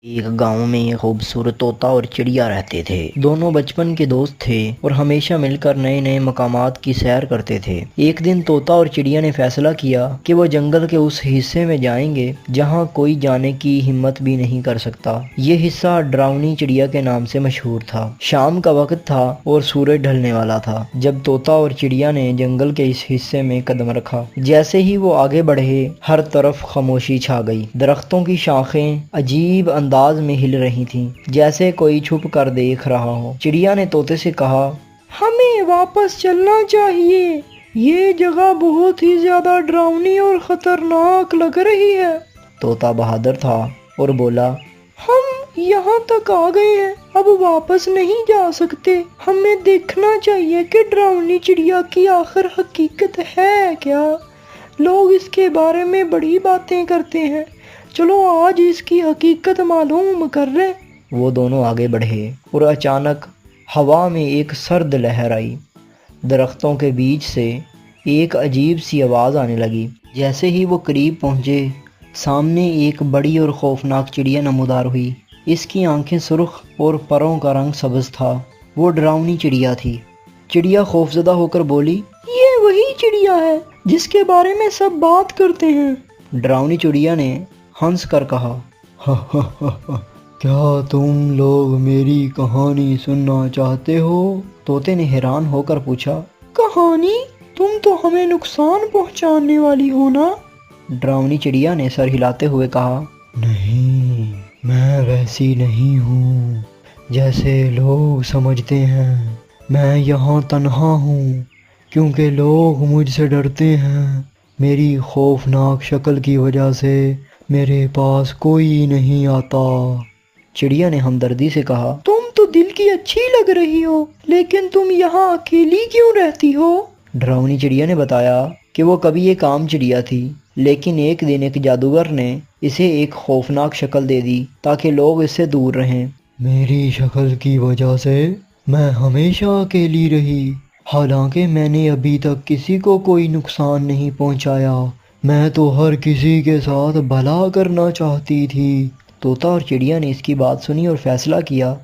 ایک گاؤں میں ایک خوبصورت طوطا اور چڑیا رہتے تھے۔ دونوں بچپن کے دوست تھے اور ہمیشہ مل کر نئے نئے مقامات کی سیر کرتے تھے۔ ایک دن طوطا اور چڑیا نے فیصلہ کیا کہ وہ جنگل کے اس حصے میں جائیں گے جہاں کوئی جانے کی ہمت بھی نہیں کر سکتا۔ یہ حصہ ڈراؤنی چڑیا کے نام سے مشہور تھا۔ شام کا وقت تھا اور سورج ڈھلنے والا تھا جب طوطا اور چڑیا نے جنگل کے اس حصے میں قدم رکھا۔ جیسے ہی وہ آگے بڑھے، ہر طرف خاموشی چھا گئی۔ درختوں کی شاخیں عجیب انداز میں ہل رہی تھیں، جیسے کوئی چھپ کر دیکھ رہا ہو۔ چڑیا نے طوطے سے کہا، ہمیں واپس چلنا چاہیے، یہ جگہ بہت ہی زیادہ ڈراؤنی اور خطرناک لگ رہی ہے۔ طوطا بہادر تھا اور بولا، ہم یہاں تک آ گئے ہیں، اب واپس نہیں جا سکتے۔ ہمیں دیکھنا چاہیے کہ ڈراؤنی چڑیا کی آخر حقیقت ہے کیا۔ لوگ اس کے بارے میں بڑی باتیں کرتے ہیں، چلو آج اس کی حقیقت معلوم کر لیں۔ وہ دونوں آگے بڑھے اور اچانک ہوا میں ایک سرد لہر آئی۔ درختوں کے بیچ سے ایک عجیب سی آواز آنے لگی۔ جیسے ہی وہ قریب پہنچے، سامنے ایک بڑی اور خوفناک چڑیا نمودار ہوئی۔ اس کی آنکھیں سرخ اور پروں کا رنگ سبز تھا۔ وہ ڈراؤنی چڑیا تھی۔ چڑیا خوفزدہ ہو کر بولی، یہ وہی چڑیا ہے جس کے بارے میں سب بات کرتے ہیں۔ ڈراؤنی چڑیا نے ہنس کر کہا، کیا تم لوگ میری کہانی سننا چاہتے ہو؟ طوطے نے حیران ہو کر پوچھا، کہانی؟ تم تو ہمیں نقصان پہنچانے والی ہو نا؟ ڈراؤنی چڑیا نے سر ہلاتے ہوئے کہا، نہیں، میں ویسی نہیں ہوں جیسے لوگ سمجھتے ہیں۔ میں یہاں تنہا ہوں کیونکہ لوگ مجھ سے ڈرتے ہیں۔ میری خوفناک شکل کی وجہ سے میرے پاس کوئی نہیں آتا۔ چڑیا نے ہمدردی سے کہا، تم تو دل کی اچھی لگ رہی ہو، لیکن تم یہاں اکیلی کیوں رہتی ہو؟ ڈراؤنی چڑیا نے بتایا کہ وہ کبھی ایک عام چڑیا تھی، لیکن ایک دن ایک جادوگر نے اسے ایک خوفناک شکل دے دی تاکہ لوگ اس سے دور رہیں۔ میری شکل کی وجہ سے میں ہمیشہ اکیلی رہی، حالانکہ میں نے ابھی تک کسی کو کوئی نقصان نہیں پہنچایا۔ میں تو ہر کسی کے ساتھ بھلا کرنا چاہتی تھی۔ طوطا اور چڑیا نے اس کی بات سنی اور فیصلہ کیا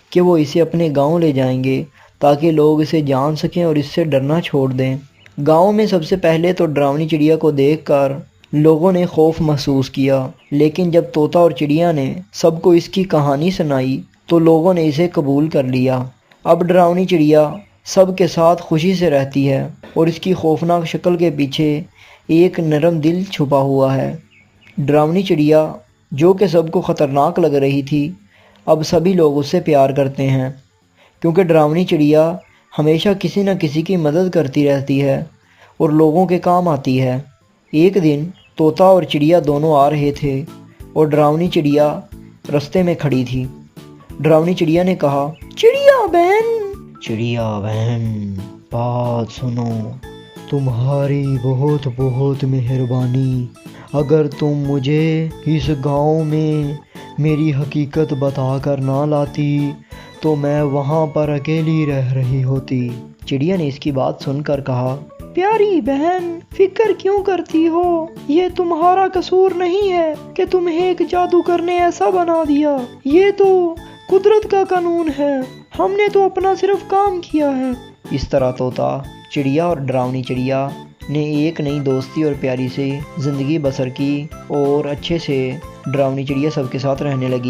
کہ وہ اسے اپنے گاؤں لے جائیں گے تاکہ لوگ اسے جان سکیں اور اس سے ڈرنا چھوڑ دیں۔ گاؤں میں سب سے پہلے تو ڈراؤنی چڑیا کو دیکھ کر لوگوں نے خوف محسوس کیا، لیکن جب طوطا اور چڑیا نے سب کو اس کی کہانی سنائی تو لوگوں نے اسے قبول کر لیا۔ اب ڈراؤنی چڑیا سب کے ساتھ خوشی سے رہتی ہے اور اس کی خوفناک شکل کے پیچھے ایک نرم دل چھپا ہوا ہے۔ ڈراؤنی چڑیا جو کہ سب کو خطرناک لگ رہی تھی، اب سبھی لوگ اس سے پیار کرتے ہیں، کیونکہ ڈراؤنی چڑیا ہمیشہ کسی نہ کسی کی مدد کرتی رہتی ہے اور لوگوں کے کام آتی ہے۔ ایک دن طوطا اور چڑیا دونوں آ رہے تھے اور ڈراؤنی چڑیا رستے میں کھڑی تھی۔ ڈراؤنی چڑیا نے کہا، چڑیا بہن، بات سنو، تمہاری بہت بہت مہربانی۔ اگر تم مجھے اس گاؤں میں میری حقیقت بتا کر نہ لاتی تو میں وہاں پر اکیلی رہ رہی ہوتی۔ چڑیا نے اس کی بات سن کر کہا، پیاری بہن، فکر کیوں کرتی ہو؟ یہ تمہارا قصور نہیں ہے کہ تمہیں ایک جادوگر نے ایسا بنا دیا۔ یہ تو قدرت کا قانون ہے، ہم نے تو اپنا صرف کام کیا ہے۔ اس طرح طوطا، چڑیا اور ڈراؤنی چڑیا نے ایک نئی دوستی اور پیاری سے زندگی بسر کی اور اچھے سے ڈراؤنی چڑیا سب کے ساتھ رہنے لگی۔